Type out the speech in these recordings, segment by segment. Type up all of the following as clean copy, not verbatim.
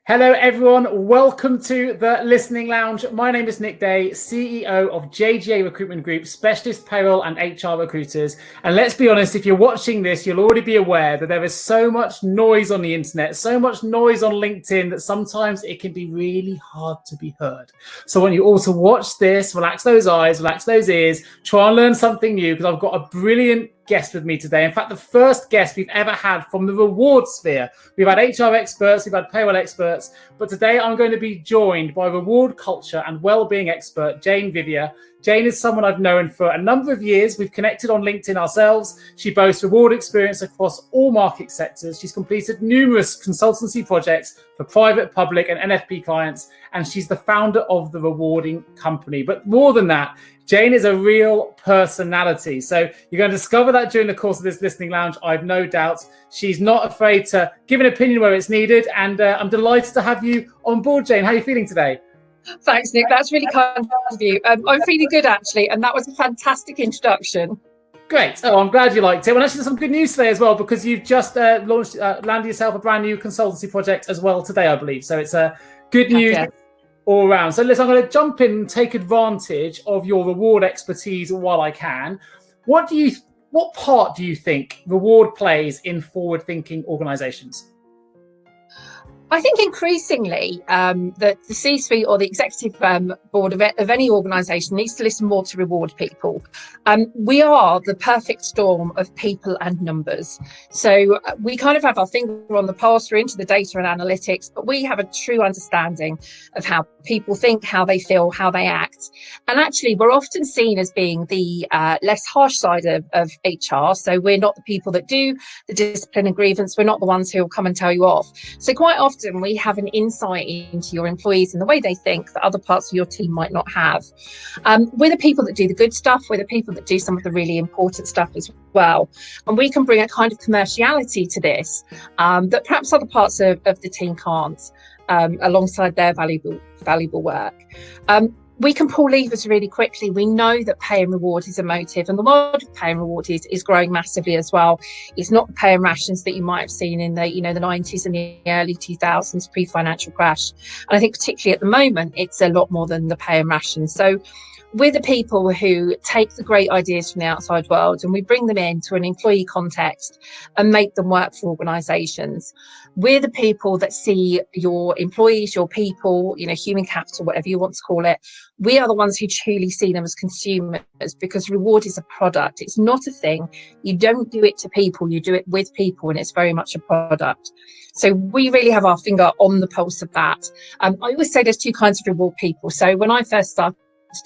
Hello everyone, welcome to the Listening Lounge. My name is Nick Day, CEO of JGA Recruitment Group, specialist payroll and HR recruiters. And let's be honest, if you're watching this, you'll already be aware that there is so much noise on the internet, so much noise on LinkedIn that sometimes it can be really hard to be heard. So I want you all to watch this, relax those eyes, relax those ears, try and learn something new, because I've got a brilliant guest with me today. In fact, the first guest we've ever had from the reward sphere. We've had HR experts, we've had payroll experts, but today I'm going to be joined by reward culture and well-being expert Jane Vivier. Jane is someone I've known for a number of years. We've connected on LinkedIn ourselves. She boasts reward experience across all market sectors. She's completed numerous consultancy projects for private, public, and NFP clients, and she's the founder of the Rewarding Company. But more than that, Jane is a real personality. So you're going to discover that during the course of this listening lounge, I've no doubt. She's not afraid to give an opinion where it's needed. And I'm delighted to have you on board, Jane. How are you feeling today? Thanks, Nick. That's really kind of you. I'm feeling good, actually. And that was a fantastic introduction. Great. Oh, I'm glad you liked it. Well, actually, there's some good news today as well, because you've just landed yourself a brand new consultancy project as well today, I believe. So it's good news. Yeah. All around. So listen, I'm going to jump in and take advantage of your reward expertise while I can. What part do you think reward plays in forward-thinking organizations? I think increasingly that the C-suite or the executive board of any organisation needs to listen more to reward people. We are the perfect storm of people and numbers. So we kind of have our finger on the pulse. We're into the data and analytics, but we have a true understanding of how people think, how they feel, how they act. And actually, we're often seen as being the less harsh side of HR. So we're not the people that do the discipline and grievance. We're not the ones who will come and tell you off. So quite often, we have an insight into your employees and the way they think that other parts of your team might not have. We're the people that do the good stuff. We're the people that do some of the really important stuff as well. And we can bring a kind of commerciality to this that perhaps other parts of the team can't, alongside their valuable work. We can pull levers really quickly. We know that pay and reward is a motive, and the world of pay and reward is growing massively as well. It's not the pay and rations that you might have seen in the 90s and the early 2000s pre-financial crash. And I think particularly at the moment, it's a lot more than the pay and rations. So we're the people who take the great ideas from the outside world and we bring them into an employee context and make them work for organisations. We're the people that see your employees, your people, human capital, whatever you want to call it. We are the ones who truly see them as consumers, because reward is a product. It's not a thing. You don't do it to people, you do it with people, and it's very much a product. So we really have our finger on the pulse of that. I always say there's two kinds of reward people. So when I first started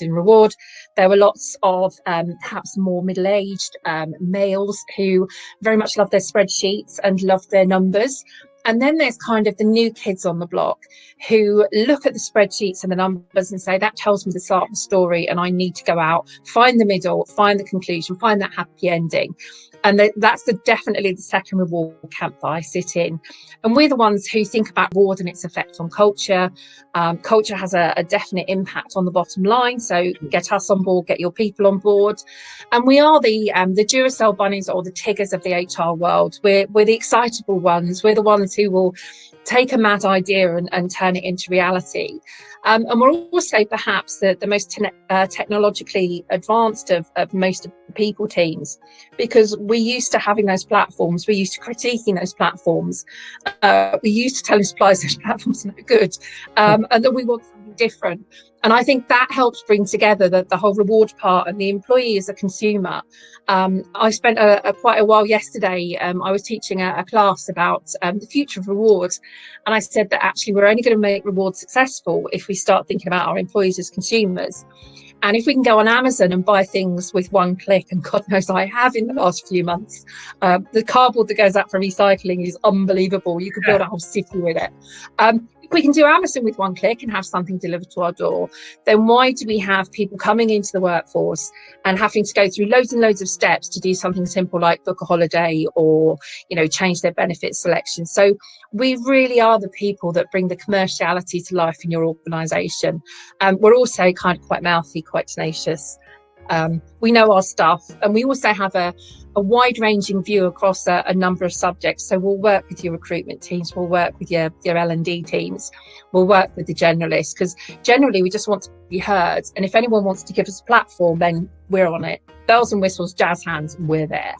in reward, there were lots of perhaps more middle-aged males who very much love their spreadsheets and love their numbers. And then there's kind of the new kids on the block who look at the spreadsheets and the numbers and say, that tells me the start of the story, and I need to go out, find the middle, find the conclusion, find that happy ending. And that's definitely the second reward camp that I sit in. And we're the ones who think about reward and its effect on culture. Culture has a definite impact on the bottom line. So get us on board, get your people on board. And we are the Duracell bunnies or the Tiggers of the HR world. We're the excitable ones. We're the ones who will take a mad idea and turn it into reality. And we're also perhaps the most technologically advanced of most of the people teams, because we're used to having those platforms. We're used to critiquing those platforms. We're used to telling suppliers those platforms are no good, and that we want something different. And I think that helps bring together the whole reward part and the employee as a consumer. I spent quite a while yesterday. I was teaching a class about the future of rewards. And I said that actually we're only going to make rewards successful if we start thinking about our employees as consumers. And if we can go on Amazon and buy things with one click, and God knows I have in the last few months, the cardboard that goes out for recycling is unbelievable. You could build a whole city with it. If we can do Amazon with one click and have something delivered to our door, then why do we have people coming into the workforce and having to go through loads and loads of steps to do something simple like book a holiday or, change their benefit selection? So we really are the people that bring the commerciality to life in your organisation. We're also kind of quite mouthy, quite tenacious. We know our stuff, and we also have a wide-ranging view across a number of subjects. So we'll work with your recruitment teams, we'll work with your L&D teams, we'll work with the generalists, because generally we just want to be heard. And if anyone wants to give us a platform, then we're on it. Bells and whistles, jazz hands, we're there.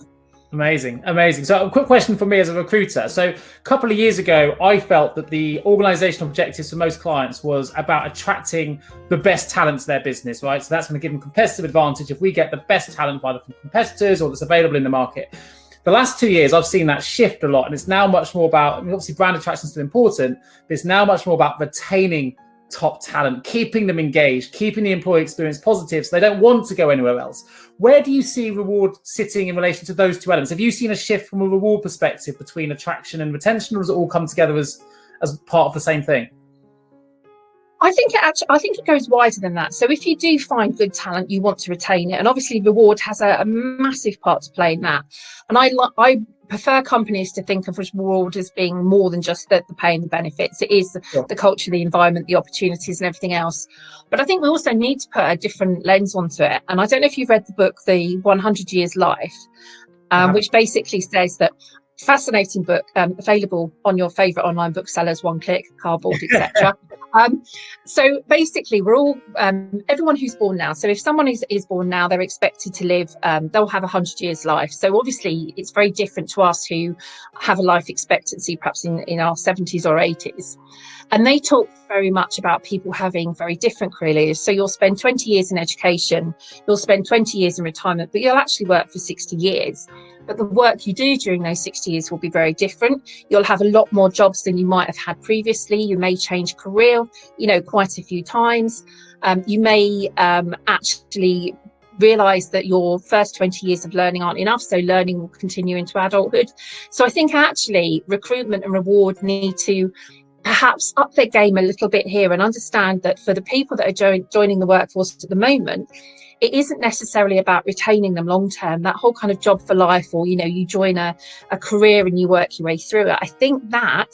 Amazing, amazing. So a quick question for me as a recruiter. So a couple of years ago, I felt that the organizational objectives for most clients was about attracting the best talent to their business, right? So that's going to give them competitive advantage if we get the best talent either from competitors or that's available in the market. The last 2 years, I've seen that shift a lot, and it's now much more about, obviously brand attraction is still important, but it's now much more about retaining top talent, keeping them engaged, keeping the employee experience positive so they don't want to go anywhere else. Where do you see reward sitting in relation to those two elements? Have you seen a shift from a reward perspective between attraction and retention, or does it all come together as part of the same thing? I think it goes wider than that. So if you do find good talent, you want to retain it, and obviously reward has a massive part to play in that. And I prefer companies to think of reward as being more than just the pay and the benefits. It is the culture, the environment, the opportunities, and everything else. But I think we also need to put a different lens onto it. And I don't know if you've read the book, The 100 Years Life, which basically says that, fascinating book, available on your favorite online booksellers, One Click, Cardboard, etc. So basically we're all everyone who's born now, so if someone is born now, they're expected to live, they'll have 100 years life. So obviously it's very different to us who have a life expectancy perhaps in our 70s or 80s. And they talk very much about people having very different careers. So you'll spend 20 years in education, you'll spend 20 years in retirement, but you'll actually work for 60 years. But the work you do during those 60 years will be very different. You'll have a lot more jobs than you might have had previously. You may change career, quite a few times. You may actually realise that your first 20 years of learning aren't enough, so learning will continue into adulthood. So I think actually recruitment and reward need to perhaps up their game a little bit here and understand that for the people that are joining the workforce at the moment, it isn't necessarily about retaining them long term, that whole kind of job for life, or you join a career and you work your way through it. I think that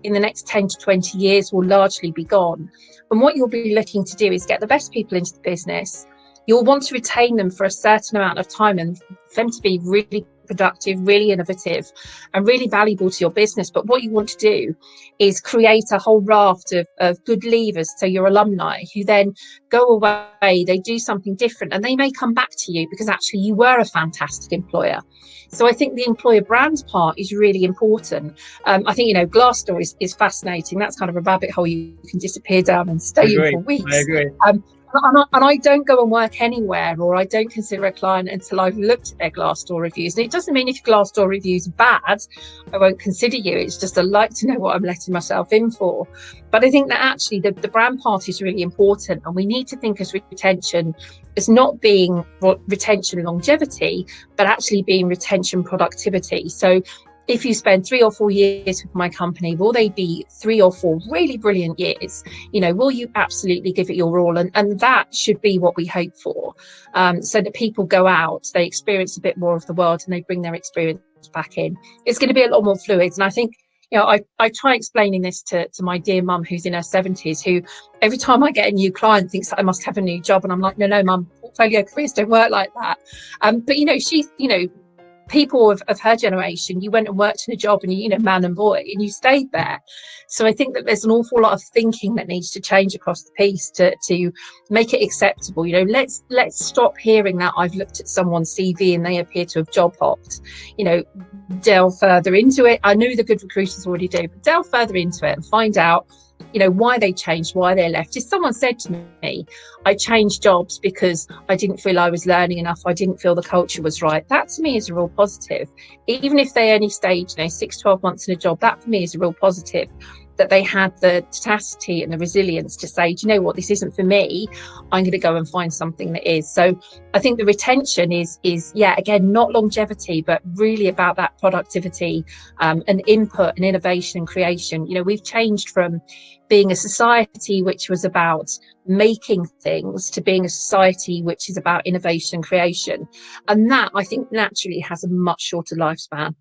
in the next 10 to 20 years will largely be gone. And what you'll be looking to do is get the best people into the business. You'll want to retain them for a certain amount of time and for them to be really productive, really innovative, and really valuable to your business. But what you want to do is create a whole raft of good leavers, so your alumni who then go away, they do something different, and they may come back to you because actually you were a fantastic employer. So I think the employer brand part is really important. I think Glassdoor is fascinating. That's kind of a rabbit hole you can disappear down and stay in for weeks. I agree. And I don't go and work anywhere, or I don't consider a client until I've looked at their Glassdoor reviews. And it doesn't mean if Glassdoor reviews are bad, I won't consider you. It's just I like to know what I'm letting myself in for. But I think that actually the brand part is really important, and we need to think as retention as not being retention longevity, but actually being retention productivity. So if you spend 3 or 4 years with my company, will they be 3 or 4 really brilliant years? Will you absolutely give it your all? And that should be what we hope for, so that people go out, they experience a bit more of the world, and they bring their experience back in. It's going to be a lot more fluid. And I think, I try explaining this to my dear mum who's in her 70s, who every time I get a new client thinks that I must have a new job. And I'm like, no, mum, portfolio careers don't work like that. But, she's, people of her generation, you went and worked in a job and man and boy, and you stayed there. So I think that there's an awful lot of thinking that needs to change across the piece to make it acceptable. Let's stop hearing that I've looked at someone's CV and they appear to have job hopped. Delve further into it. I know the good recruiters already do, but delve further into it and find out why they changed, why they left. If someone said to me, I changed jobs because I didn't feel I was learning enough, I didn't feel the culture was right, that to me is a real positive. Even if they only stayed 6-12 months in a job, that for me is a real positive, that they had the tenacity and the resilience to say, do you know what, this isn't for me, I'm going to go and find something that is. So I think the retention is again, not longevity, but really about that productivity and input and innovation and creation. We've changed from being a society which was about making things to being a society which is about innovation and creation. And that, I think, naturally has a much shorter lifespan.